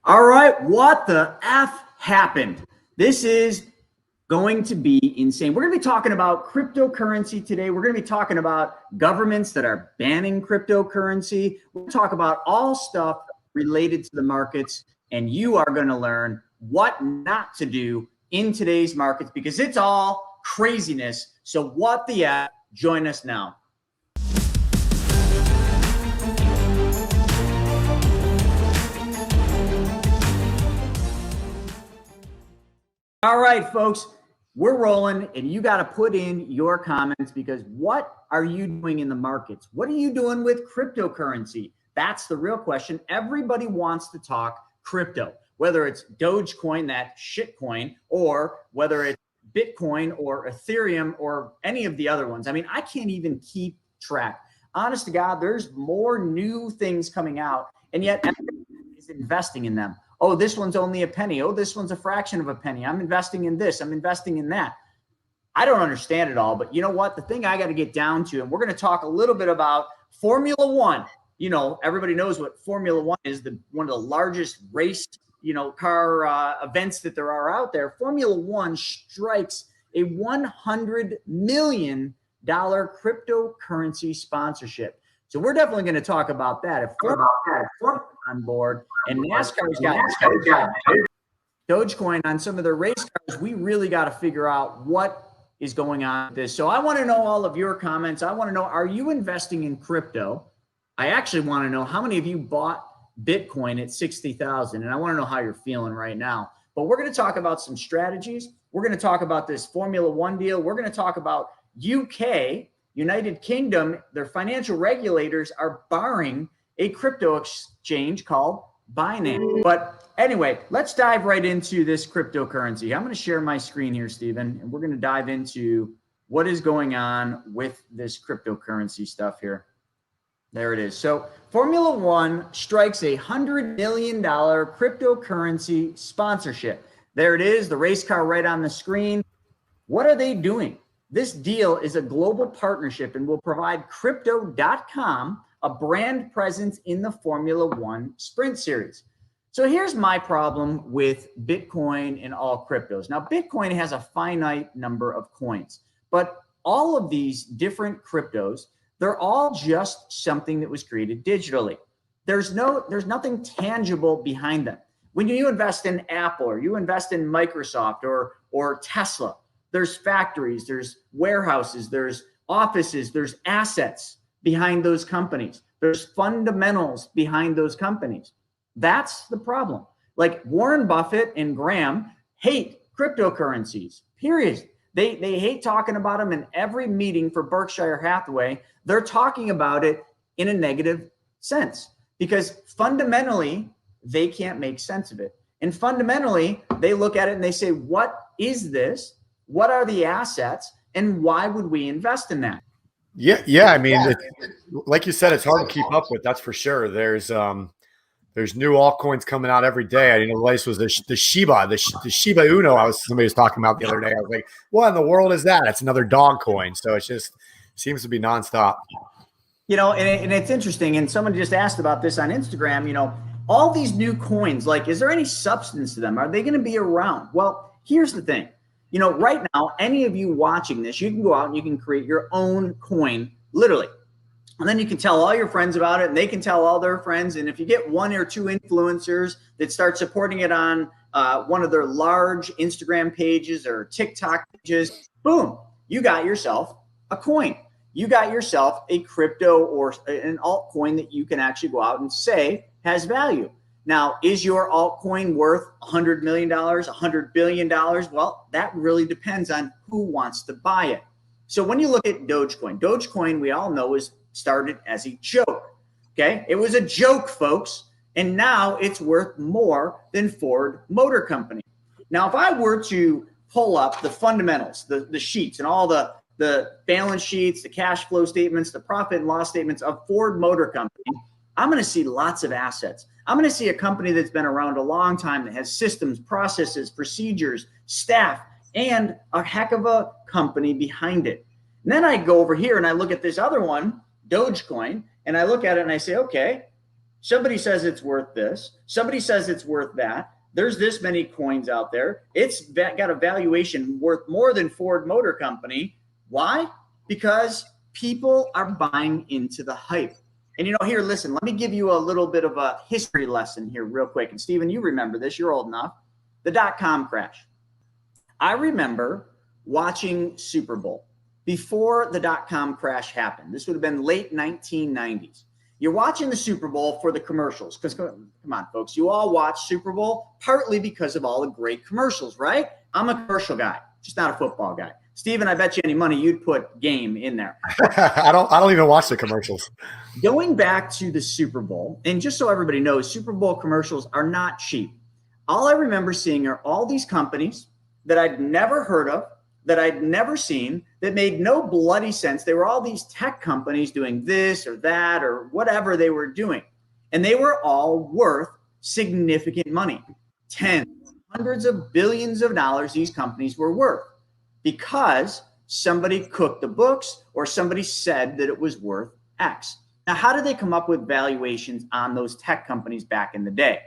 All right, what the F happened? This is going to be insane. We're going to be talking about cryptocurrency today. We're going to be talking about governments that are banning cryptocurrency. We'll talk about all stuff related to the markets, and you are going to learn what not to do in today's markets because it's all craziness. So what the F? Join us now. All right, folks, we're rolling and you got to put in your comments because what are you doing in the markets? What are you doing with cryptocurrency? That's the real question. Everybody wants to talk crypto, whether it's Dogecoin, that shit coin, or whether it's Bitcoin or Ethereum or any of the other ones. I mean, I can't even keep track. Honest to God, there's more new things coming out and yet everybody is investing in them. Oh, this one's only a penny. Oh, this one's a fraction of a penny. I'm investing in this. I'm investing in that. I don't understand it all, but you know what? The thing I got to get down to, and we're going to talk a little bit about Formula One. You know, everybody knows what Formula One is, one of the largest race, car events that there are out there. Formula One strikes a $100 million cryptocurrency sponsorship. So we're definitely going to talk about that. If on board and NASCAR's got Dogecoin on some of their race cars, we really got to figure out what is going on with this. So I want to know all of your comments. I want to know, are you investing in crypto? I actually want to know how many of you bought Bitcoin at 60,000, and I want to know how you're feeling right now. But we're going to talk about some strategies. We're going to talk about this Formula One deal. We're going to talk about UK, United Kingdom. Their financial regulators are barring a crypto exchange called Binance. But anyway, let's dive right into this cryptocurrency. I'm going to share my screen here, Stephen, and we're going to dive into what is going on with this cryptocurrency stuff here. There it is. So Formula One strikes a $100 million cryptocurrency sponsorship. There it is, the race car right on the screen. What are they doing? This deal is a global partnership and will provide Crypto.com a brand presence in the Formula One Sprint Series. So here's my problem with Bitcoin and all cryptos. Now, Bitcoin has a finite number of coins, but all of these different cryptos, they're all just something that was created digitally. There's nothing tangible behind them. When you invest in Apple or you invest in Microsoft or Tesla, there's factories, there's warehouses, there's offices, there's assets behind those companies. There's fundamentals behind those companies. That's the problem. Like Warren Buffett and Graham hate cryptocurrencies, period. They hate talking about them in every meeting for Berkshire Hathaway. They're talking about it in a negative sense because fundamentally, they can't make sense of it. And fundamentally, they look at it and they say, what is this? What are the assets? And why would we invest in that? Yeah. I mean, like you said, it's hard to keep up with. That's for sure. There's new altcoins coming out every day. The latest was the Shiba Uno. Somebody was talking about the other day. I was like, what in the world is that? It's another dog coin. So it just seems to be nonstop. And it's interesting. And someone just asked about this on Instagram. All these new coins, like, is there any substance to them? Are they going to be around? Well, here's the thing. Right now, any of you watching this, you can go out and you can create your own coin, literally. And then you can tell all your friends about it and they can tell all their friends. And if you get one or two influencers that start supporting it on one of their large Instagram pages or TikTok pages, boom, you got yourself a coin. You got yourself a crypto or an altcoin that you can actually go out and say has value. Now, is your altcoin worth $100 million, $100 billion? Well, that really depends on who wants to buy it. So when you look at Dogecoin, we all know is started as a joke. Okay, it was a joke, folks, and now it's worth more than Ford Motor Company. Now, if I were to pull up the fundamentals, the sheets, and all the balance sheets, the cash flow statements, the profit and loss statements of Ford Motor Company, I'm going to see lots of assets. I'm going to see a company that's been around a long time that has systems, processes, procedures, staff, and a heck of a company behind it. And then I go over here and I look at this other one, Dogecoin, and I look at it and I say, okay, Somebody says it's worth this. Somebody says it's worth that. There's this many coins out there. It's got a valuation worth more than Ford Motor Company. Why? Because people are buying into the hype. And, here, listen, let me give you a little bit of a history lesson here real quick. And Stephen, you remember this, you're old enough. The dot-com crash. I remember watching Super Bowl before the dot-com crash happened. This would have been late 1990s. You're watching the Super Bowl for the commercials because, come on, folks, you all watch Super Bowl partly because of all the great commercials, right? I'm a commercial guy, just not a football guy. Steven, I bet you any money you'd put game in there. I don't even watch the commercials. Going back to the Super Bowl, and just so everybody knows, Super Bowl commercials are not cheap. All I remember seeing are all these companies that I'd never heard of, that I'd never seen, that made no bloody sense. They were all these tech companies doing this or that or whatever they were doing. And they were all worth significant money. Tens, hundreds of billions of dollars these companies were worth because somebody cooked the books or somebody said that it was worth X. Now, how did they come up with valuations on those tech companies back in the day?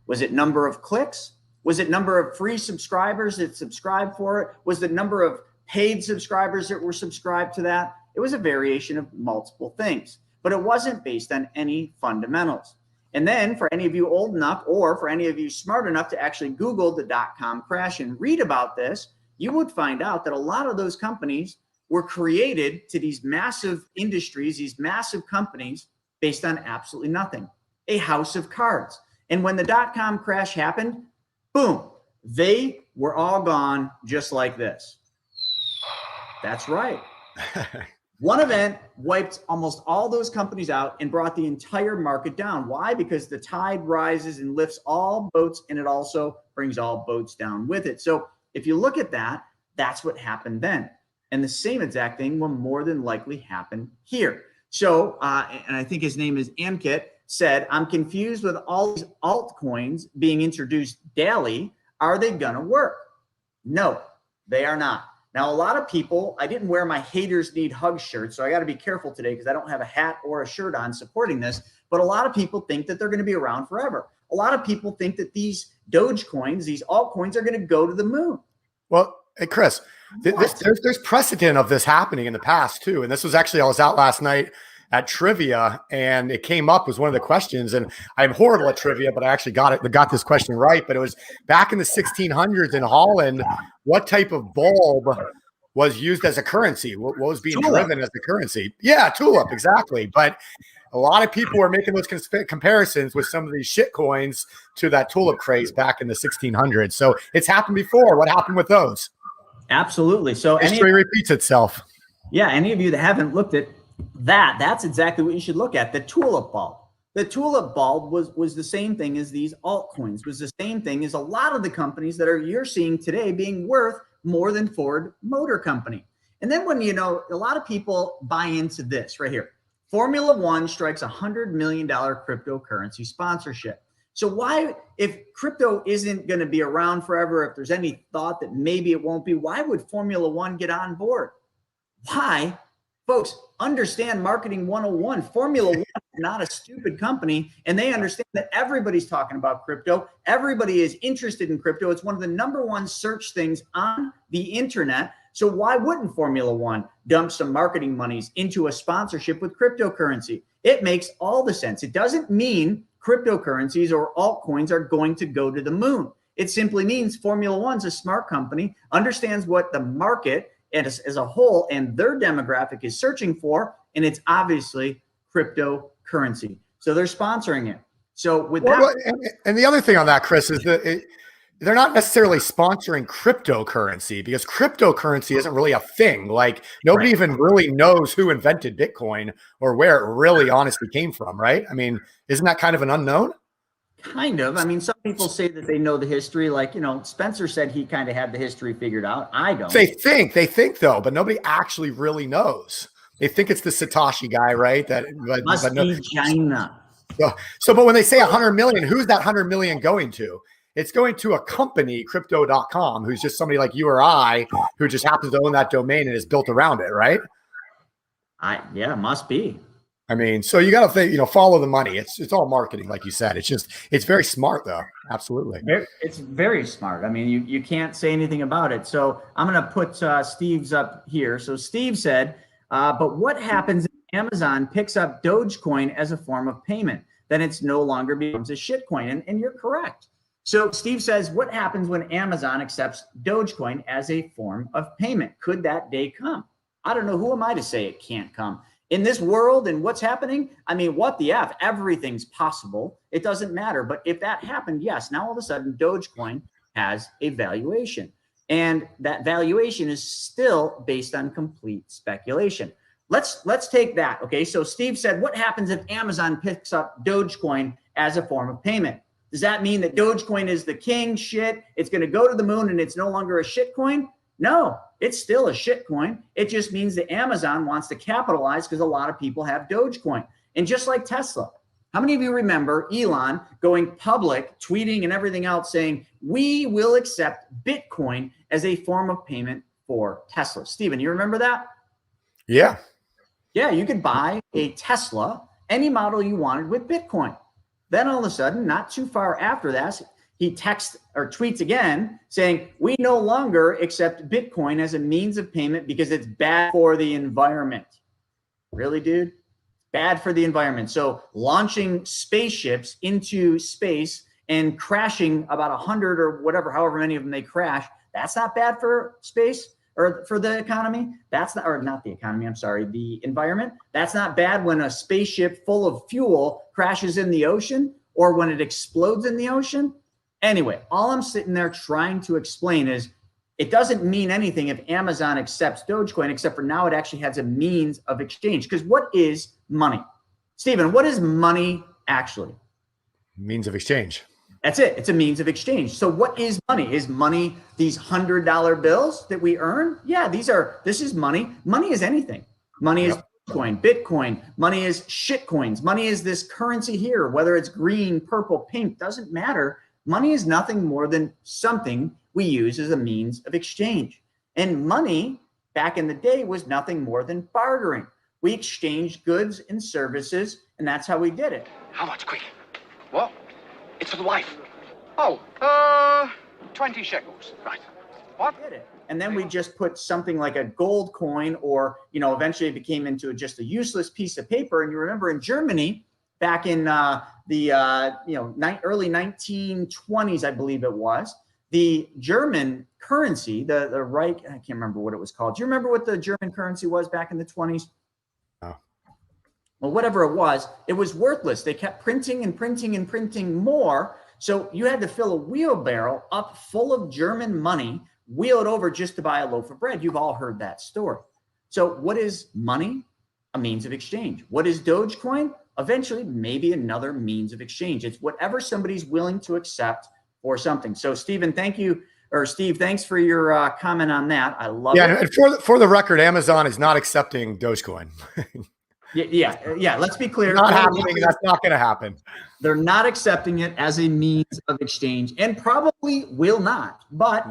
Was it number of clicks? Was it number of free subscribers that subscribed for it? Was the number of paid subscribers that were subscribed to that? It was a variation of multiple things, but it wasn't based on any fundamentals. And then for any of you old enough or for any of you smart enough to actually Google the dot-com crash and read about this, you would find out that a lot of those companies were created to these massive industries, these massive companies based on absolutely nothing, a house of cards. And when the dot-com crash happened, boom, they were all gone just like this. That's right. One event wiped almost all those companies out and brought the entire market down. Why? Because the tide rises and lifts all boats, and it also brings all boats down with it. So if you look at that, that's what happened then. And the same exact thing will more than likely happen here. So, and I think his name is Amkit, said, I'm confused with all these altcoins being introduced daily. Are they going to work? No, they are not. Now, a lot of people, I didn't wear my haters need hugs shirt, so I got to be careful today because I don't have a hat or a shirt on supporting this. But a lot of people think that they're going to be around forever. A lot of people think that these Dogecoins, these altcoins are going to go to the moon. Well, hey, Chris, there's precedent of this happening in the past too. And this was actually, I was out last night at trivia and it came up as one of the questions, and I'm horrible at trivia, but I actually got this question right. But it was back in the 1600s in Holland, what type of bulb was used as a currency? What was being driven as the currency? Yeah, tulip, exactly. But a lot of people were making those comparisons with some of these shit coins to that tulip craze back in the 1600s. So it's happened before. What happened with those? Absolutely. So history repeats itself. Yeah, any of you that haven't looked at that's exactly what you should look at. The tulip bulb. The tulip bulb was the same thing as these altcoins, was the same thing as a lot of the companies that you're seeing today being worth more than Ford Motor Company. And then when, a lot of people buy into this right here, Formula One strikes $100 million cryptocurrency sponsorship. So why, if crypto isn't going to be around forever, if there's any thought that maybe it won't be, why would Formula One get on board? Why? Folks, understand marketing 101. Formula One is not a stupid company, and they understand that everybody's talking about crypto. Everybody is interested in crypto. It's one of the #1 search things on the internet. So why wouldn't Formula One dump some marketing monies into a sponsorship with cryptocurrency? It makes all the sense. It doesn't mean cryptocurrencies or altcoins are going to go to the moon. It simply means Formula One's a smart company, understands what the market as a whole and their demographic is searching for, and it's obviously cryptocurrency. So they're sponsoring it. So with that, and the other thing on that, Chris, is that they're not necessarily sponsoring cryptocurrency because cryptocurrency isn't really a thing. Like nobody even really knows who invented Bitcoin or where it really honestly came from, right? I mean, isn't that kind of an unknown? Kind of. I mean, some people say that they know the history. Like, Spencer said he kind of had the history figured out. I don't. They think though, but nobody actually really knows. They think it's the Satoshi guy, right? That must be China. But when they say 100 million, who's that 100 million going to? It's going to a company, crypto.com, who's just somebody like you or I, who just happens to own that domain and is built around it, right? Yeah, must be. I mean, so you got to think, follow the money. It's all marketing, like you said. It's very smart though. Absolutely. It's very smart. I mean, you can't say anything about it. So I'm going to put Steve's up here. So Steve said, but what happens if Amazon picks up Dogecoin as a form of payment? Then it's no longer becomes a shitcoin. And you're correct. So Steve says, what happens when Amazon accepts Dogecoin as a form of payment? Could that day come? I don't know. Who am I to say it can't come? In this world and what's happening, I mean, what the F? Everything's possible. It doesn't matter. But if that happened, yes, now all of a sudden Dogecoin has a valuation. And that valuation is still based on complete speculation. Let's take that. Okay, so Steve said, what happens if Amazon picks up Dogecoin as a form of payment? Does that mean that Dogecoin is the king shit? It's going to go to the moon and it's no longer a shit coin? No, it's still a shit coin. It just means that Amazon wants to capitalize because a lot of people have Dogecoin. And just like Tesla, how many of you remember Elon going public, tweeting and everything else saying, we will accept Bitcoin as a form of payment for Tesla? Steven, you remember that? Yeah. Yeah, you could buy a Tesla, any model you wanted with Bitcoin. Then all of a sudden, not too far after that, he texts or tweets again saying, we no longer accept Bitcoin as a means of payment because it's bad for the environment. Really, dude? Bad for the environment. So launching spaceships into space and crashing about 100 or whatever, however many of them they crash, that's not bad for space or for the economy. That's not, or not the economy, I'm sorry, the environment. That's not bad when a spaceship full of fuel crashes in the ocean or when it explodes in the ocean. Anyway, all I'm sitting there trying to explain is it doesn't mean anything if Amazon accepts Dogecoin, except for now it actually has a means of exchange. Because what is money? Stephen, what is money actually? Means of exchange. That's it. It's a means of exchange. So what is money? Is money these $100 bills that we earn? Yeah, this is money. Money is anything. Money is Bitcoin. Money is shit coins. Money is this currency here, whether it's green, purple, pink, doesn't matter. Money is nothing more than something we use as a means of exchange. And money back in the day was nothing more than bartering. We exchanged goods and services, and that's how we did it. How much, quick? What? It's for the wife. Oh, 20 shekels. Right. What? Did it. And then we just put something like a gold coin, or, eventually it became into just a useless piece of paper. And you remember in Germany, back in the early 1920s, I believe it was, the German currency, the Reich, I can't remember what it was called. Do you remember what the German currency was back in the 20s? No. Well, whatever it was worthless. They kept printing and printing and printing more. So you had to fill a wheelbarrow up full of German money, wheel it over just to buy a loaf of bread. You've all heard that story. So what is money? A means of exchange. What is Dogecoin? Eventually, maybe another means of exchange. It's whatever somebody's willing to accept for something. So Stephen, thank you. Or Steve, thanks for your comment on that. I love it. Yeah, and for the record, Amazon is not accepting Dogecoin. Yeah. Let's be clear. Not happening. That's not going to happen. They're not accepting it as a means of exchange, and probably will not. But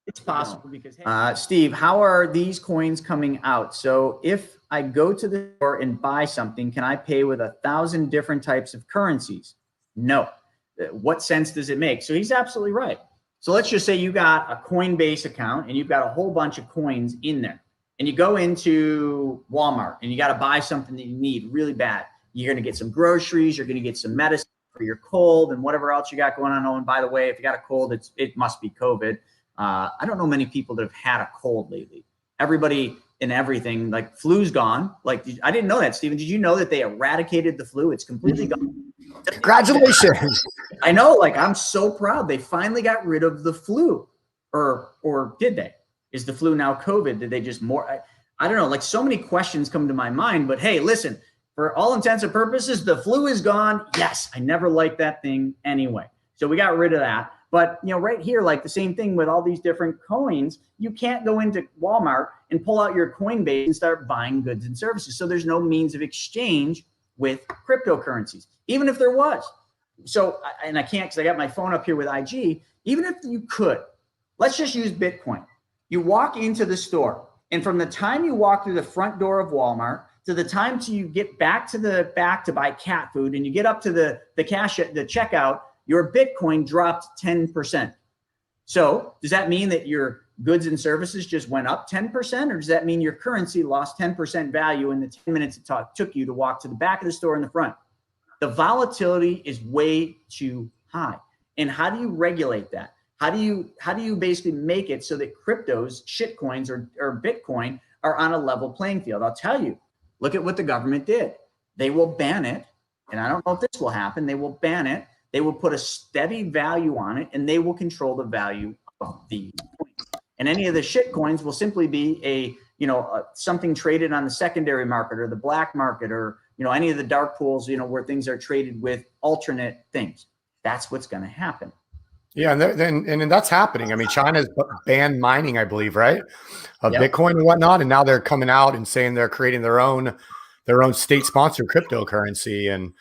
it's possible because. Steve, how are these coins coming out? So if I go to the store and buy something, can I pay with 1,000 different types of currencies? No. What sense does it make? So he's absolutely right. So let's just say you got a Coinbase account and you've got a whole bunch of coins in there. And you go into Walmart and you got to buy something that you need really bad. You're going to get some groceries. You're going to get some medicine for your cold and whatever else you got going on. Oh, and by the way, if you got a cold, it must be COVID. I don't know many people that have had a cold lately. Everybody and everything, like flu's gone. Like, I didn't know that, Stephen. Did you know that they eradicated the flu? It's completely gone. Congratulations. I know, like, I'm so proud. They finally got rid of the flu. Or did they? Is the flu now COVID? Did they just more? I don't know. Like, so many questions come to my mind. But hey, listen, for all intents and purposes, the flu is gone. Yes, I never liked that thing anyway. So we got rid of that. But, right here, like the same thing with all these different coins, you can't go into Walmart and pull out your Coinbase and start buying goods and services. So there's no means of exchange with cryptocurrencies, even if there was. So, and I can't because I got my phone up here with IG. Even if you could, let's just use Bitcoin. You walk into the store, and from the time you walk through the front door of Walmart to the time till you get back to the back to buy cat food and you get up to the cash at the checkout, your Bitcoin dropped 10%. So does that mean that your goods and services just went up 10%? Or does that mean your currency lost 10% value in the 10 minutes it took you to walk to the back of the store in the front? The volatility is way too high. And how do you regulate that? How do you basically make it so that cryptos, shitcoins, or Bitcoin are on a level playing field? I'll tell you, look at what the government did. They will ban it. And I don't know if this will happen. They will ban it. They will put a steady value on it, and they will control the value of the coins. And any of the shit coins will simply be something traded on the secondary market or the black market, or any of the dark pools, where things are traded with alternate things. That's what's going to happen. Yeah, and that's happening. I mean, China's banned mining, I believe, right, of Bitcoin and whatnot, and now they're coming out and saying they're creating their own state-sponsored cryptocurrency. And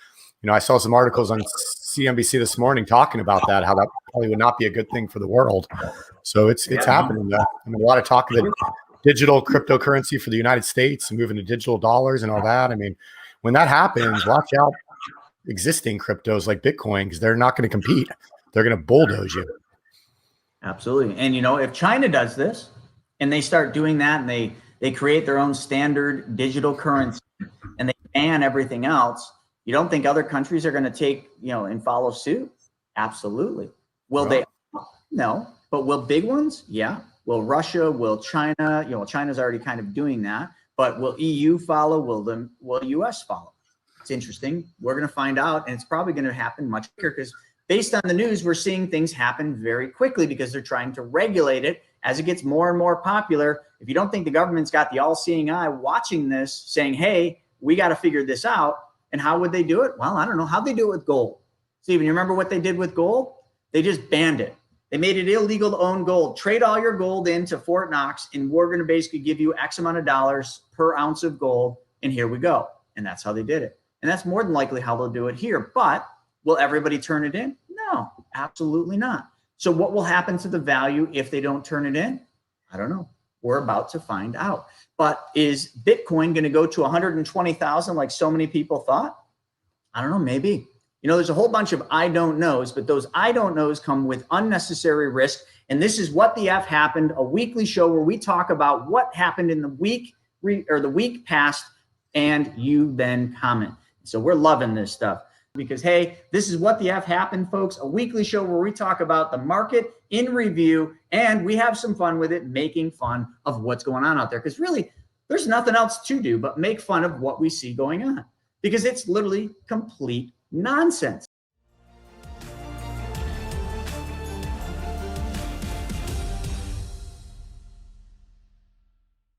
I saw some articles on CNBC this morning talking about that, how that probably would not be a good thing for the world. So it's happening. I mean, a lot of talk of the digital cryptocurrency for the United States and moving to digital dollars and all that. I mean, when that happens, watch out existing cryptos like Bitcoin, because they're not going to compete. They're going to bulldoze you. Absolutely. And if China does this and they start doing that, and they create their own standard digital currency and they ban everything else, you don't think other countries are going to take, and follow suit? Absolutely. Will they? No. But will big ones? Yeah. Will Russia? Will China? China's already kind of doing that. But will EU follow? Will US follow? It's interesting. We're going to find out, and it's probably going to happen much quicker, because based on the news, we're seeing things happen very quickly because they're trying to regulate it as it gets more and more popular. If you don't think the government's got the all-seeing eye watching this, saying, hey, we got to figure this out. And how would they do it? Well, I don't know. How'd they do it with gold? Steven, you remember what they did with gold? They just banned it. They made it illegal to own gold. Trade all your gold into Fort Knox, and we're going to basically give you X amount of dollars per ounce of gold. And here we go. And that's how they did it. And that's more than likely how they'll do it here. But will everybody turn it in? No, absolutely not. So what will happen to the value if they don't turn it in? I don't know. We're about to find out. But is Bitcoin going to go to 120,000 like so many people thought? I don't know, maybe. There's a whole bunch of I don't knows, but those I don't knows come with unnecessary risk. And this is What the F Happened, a weekly show where we talk about what happened in the week the week past, and you then comment. So we're loving this stuff because, hey, this is What the F Happened, folks, a weekly show where we talk about the market in review, and we have some fun with it, making fun of what's going on out there. Because really, there's nothing else to do but make fun of what we see going on, because it's literally complete nonsense.